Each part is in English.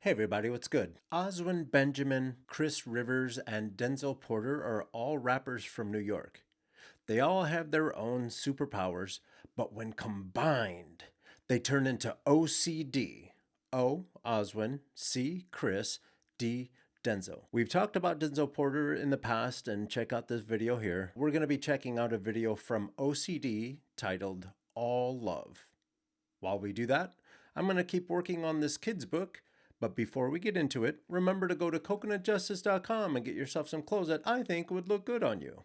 Hey everybody, what's good? Oswin Benjamin, Chris Rivers, and Denzel Porter are all rappers from New York. They all have their own superpowers, but when combined, they turn into OCD. O, Oswin, C, Chris, D, Denzel. We've talked about Denzel Porter in the past, and check out this video here. We're going to be checking out a video from OCD titled All Love. While we do that, I'm going to keep working on this kid's book. But before we get into it, remember to go to coconutjustice.com and get yourself some clothes that I think would look good on you.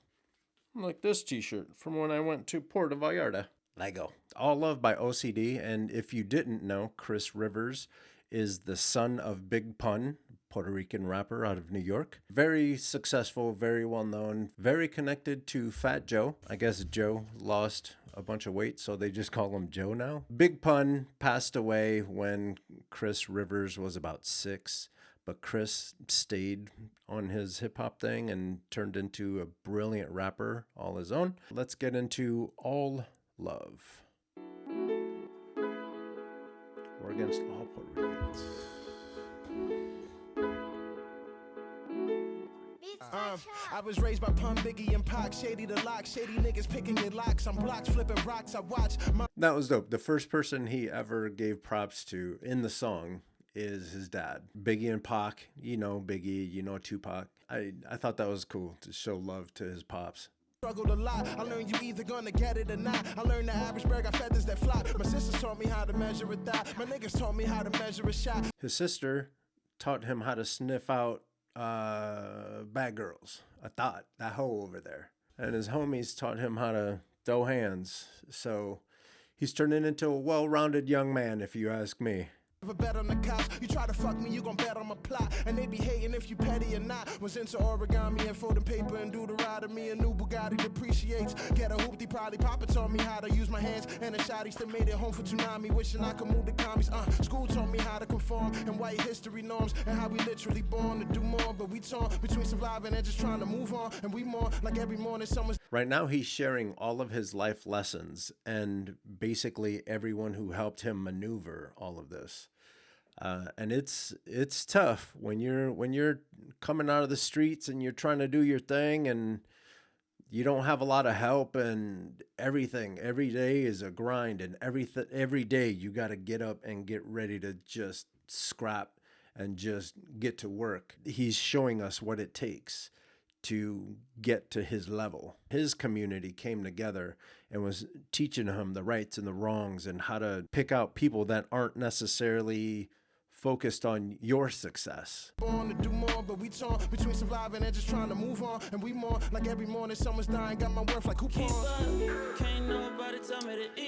Like this t-shirt from when I went to Puerto Vallarta. Lego. All Love by OCD. And if you didn't know, Chris Rivers is the son of Big Pun, Puerto Rican rapper out of New York. Very successful, very well known, very connected to Fat Joe. I guess Joe lost a bunch of weight, so they just call him Joe now. Big Pun passed away when Chris Rivers was about 6, but Chris stayed on his hip hop thing and turned into a brilliant rapper all his own. Let's get into All Love. We're against all Puerto Ricans. I was raised by Pun, Biggie, and Pac. Shady the lock, shady niggas picking your locks. I'm blocks, flipping rocks. I watch my. That was dope. The first person he ever gave props to in the song is his dad. Biggie and Pac, you know Biggie, you know Tupac. I thought that was cool to show love to his pops. Struggled a lot. I learned you either gonna get it or not. I learned the average bird got feathers that flop. My sisters taught me how to measure a thigh. My niggas taught me how to measure a shot. His sister taught him how to sniff out bad girls. I thought that hoe over there. And his homies taught him how to throw hands. So he's turning into a well-rounded young man, if you ask me. Never bet on the cops. You try to fuck me, you gon' bet on my plot. And they be hating if you petty or not. Was into origami and folding paper and Deuteronomy. A new Bugatti depreciates. Get a hoopty, probably Papa taught me how to use my hands. And a shotty still made it home for tsunami. Wishing I could move the commies. School taught me how to conform and white history norms. And how we literally born to do more. But we torn between surviving and just trying to move on. And we more like every morning someone's. Right now he's sharing all of his life lessons and basically everyone who helped him maneuver all of this. And it's tough when you're coming out of the streets and you're trying to do your thing and you don't have a lot of help and everything. Every day is a grind, and every day you got to get up and get ready to just scrap and just get to work. He's showing us what it takes to get to his level. His community came together and was teaching him the rights and the wrongs and how to pick out people that aren't necessarily focused on your success. Born to do more, but we torn between surviving and just trying to move on. And we more like every morning someone's dying, got my worth like coupons.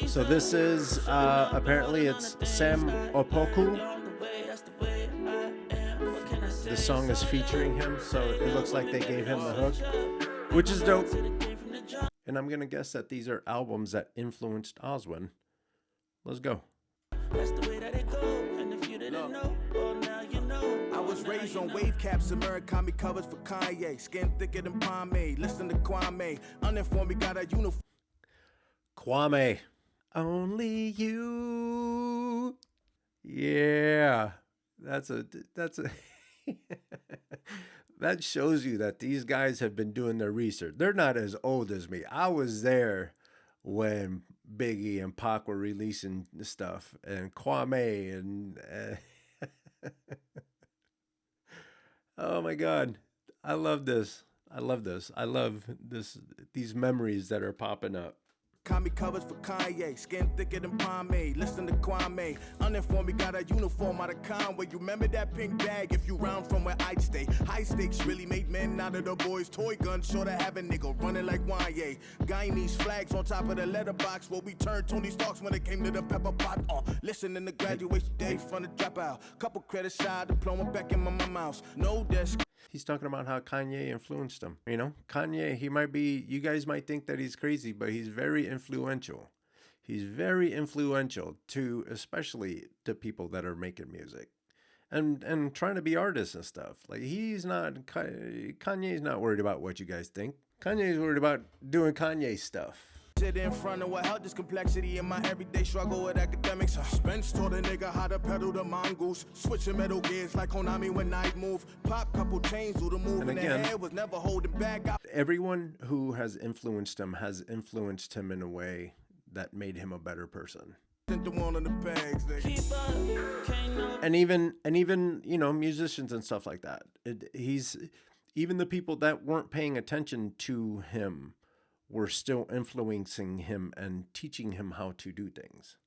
So this is apparently it's Sam Opoku. The song is featuring him, so it looks like they gave him the hook, which is dope. And I'm gonna guess that these are albums that influenced Oswin. Let's go. That's the way that it go, and if you didn't know, well now you know. I was raised on wave caps and Murakami covers for Kanye. Skin thicker than pomade, listen to Kwame. Uninformed, we got a uniform. Kwame. Only you. Yeah. That's a that shows you that these guys have been doing their research. They're not as old as me. I was there when Biggie and Pac were releasing stuff, and Kwame and oh my God, I love this. I love this. I love this. These memories that are popping up. Kami covers for Kanye, skin thicker than pomade. Listen to Kwame. Uninformed, we got a uniform out of Conway. You remember that pink bag if you round from where I'd stay. High stakes really made men out of the boys. Toy gun, sure to have a nigga running like Wanye. Guyanese flags on top of the letterbox. Where we turned Tony Starks when it came to the pepper pot. Listen in the graduation day from the dropout. Couple credits shy, diploma back in my mouth. No desk. He's talking about how Kanye influenced him. You know, Kanye, he might be, you guys might think that he's crazy, but he's very influential. He's very influential to, especially to people that are making music and trying to be artists and stuff. Like Kanye's not worried about what you guys think. Kanye's worried about doing Kanye stuff. Sit in front of what held this complexity in my everyday struggle with academics. Spence taught a nigga how to pedal the mongoose. Switching metal gears like Konami when night move. Pop couple chains, do the move in the head, was never holding back. Everyone who has influenced him in a way that made him a better person. And even you know, musicians and stuff like that. He's even the people that weren't paying attention to him were still influencing him and teaching him how to do things.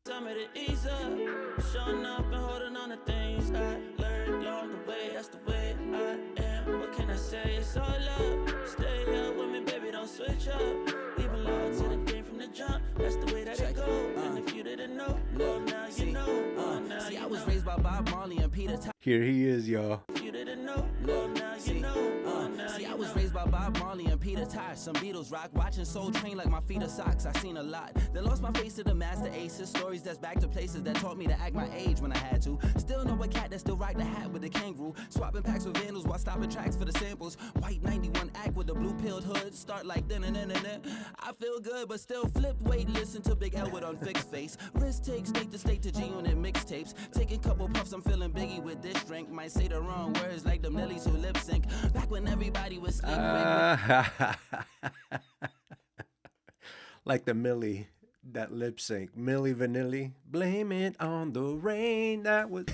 Time to ease up, showing up and holding on to things I learned along the way. That's the way I am. What can I say? It's all love. Stay up with me, baby. Don't switch up. We belong to the game from the jump. That's the way that it go. And if you didn't know, well now you know. Now you know. I was raised by Bob Marley and Peter. Here he is, y'all. If you didn't know, well now you know. I was raised by Bob Marley and Peter Tosh. Some Beatles rock, watching Soul Train like my feet are socks. I seen a lot. Then lost my face to the master aces. Stories that's back to places that taught me to act my age when I had to. Still know a cat that still ride the hat with the kangaroo. Swapping packs with vandals while stopping tracks for the samples. White 91 act with the blue pilled hood. Start like then. I feel good, but still flip. Wait, listen to Big Elwood on fixed face. Risk take state to G-Unit mixtapes. Taking couple puffs, I'm feeling Biggie with this drink. Might say the wrong words like them Nellies who lip sync. Back when everybody was slick. Like the Millie, that lip sync. Millie Vanilli. Blame it on the rain. That was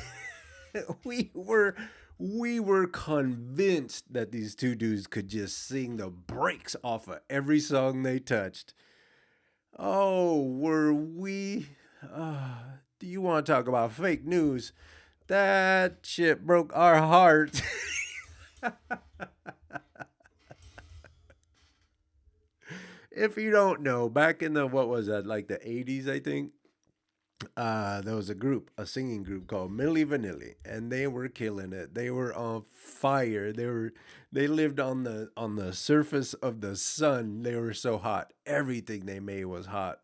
we were convinced that these two dudes could just sing the brakes off of every song they touched. Oh, were we? Do you want to talk about fake news? That shit broke our hearts. If you don't know, back in the, what was that, like the 80s, I think, there was a singing group called Milli Vanilli, and they were killing it. They were on fire. They lived on the surface of the sun. They were so hot. Everything they made was hot.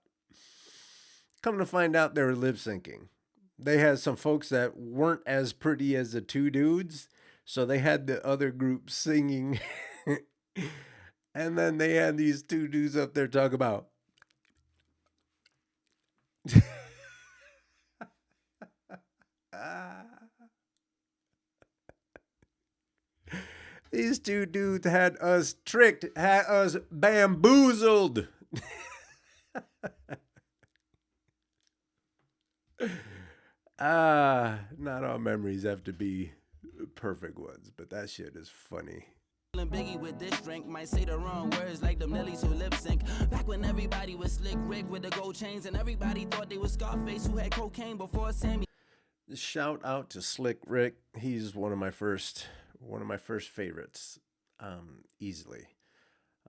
Come to find out, they were lip syncing. They had some folks that weren't as pretty as the two dudes, so they had the other group singing. And then they had these two dudes up there talk about these two dudes had us tricked, had us bamboozled. Not all memories have to be perfect ones, but that shit is funny. Biggie with this drink might say the wrong words like them Nellies who lip sync. Back when everybody was Slick Rick with the gold chains and everybody thought they was Scarface who had cocaine before Sammy. Shout out to Slick Rick. He's one of my first favorites. Easily.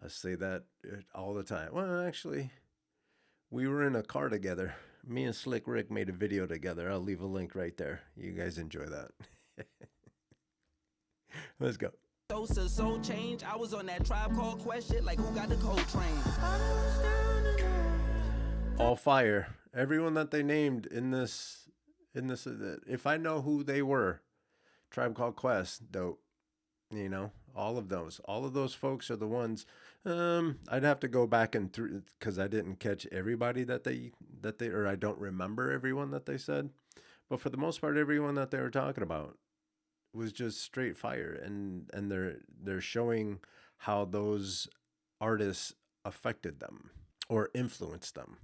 I say that all the time. Well, actually, we were in a car together. Me and Slick Rick made a video together. I'll leave a link right there. You guys enjoy that. Let's go. Soul change. I was on that Tribe Called Quest shit like who got the cold train. All fire. Everyone that they named in this, if I know who they were, Tribe Called Quest, dope. You know, all of those folks are the ones. I'd have to go back and through because I didn't catch everybody that they or I don't remember everyone that they said, but for the most part, everyone that they were talking about was just straight fire, and they're showing how those artists affected them or influenced them.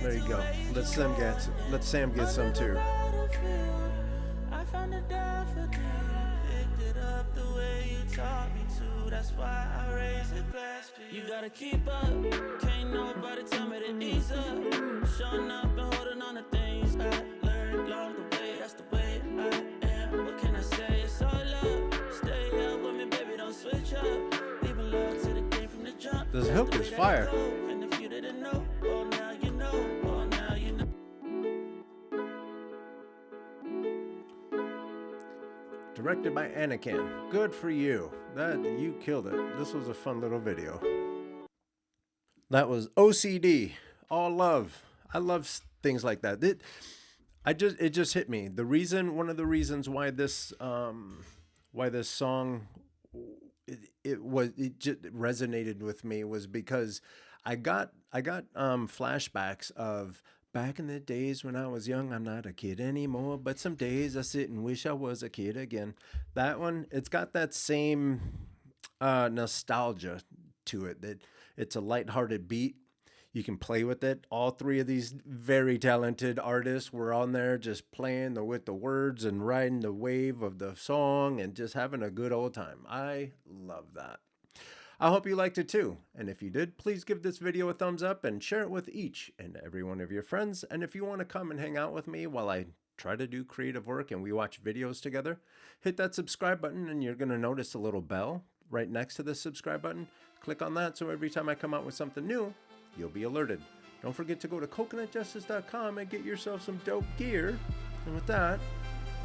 There you go. Let Sam get some too. I found a daffodil and picked it up the way you taught me to. That's why I raise a glass for you. You gotta keep up. Can't nobody tell me to ease up. Showing up and holding on to things I learned along the way. That's the way I am. What can I say? It's all love. Stay up with me, baby. Don't switch up. We belong to the game from the jump. This hook is fire. And if you didn't know, well now you know. Well now you know. Directed by Anakin. Good for you. You killed it. This was a fun little video. That was OCD. All love. I love things like that. It just hit me. One of the reasons why this song it just resonated with me was because I got flashbacks of back in the days when I was young. I'm not a kid anymore, but some days I sit and wish I was a kid again. That one, it's got that same nostalgia to it. That it's a lighthearted beat. You can play with it. All three of these very talented artists were on there just playing with the words and riding the wave of the song and just having a good old time. I love that. I hope you liked it too. And if you did, please give this video a thumbs up and share it with each and every one of your friends. And if you want to come and hang out with me while I try to do creative work and we watch videos together, hit that subscribe button and you're going to notice a little bell right next to the subscribe button. Click on that so every time I come out with something new, you'll be alerted. Don't forget to go to coconutjustice.com and get yourself some dope gear. And with that,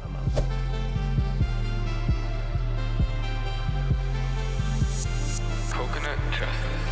I'm out. Coconut Justice.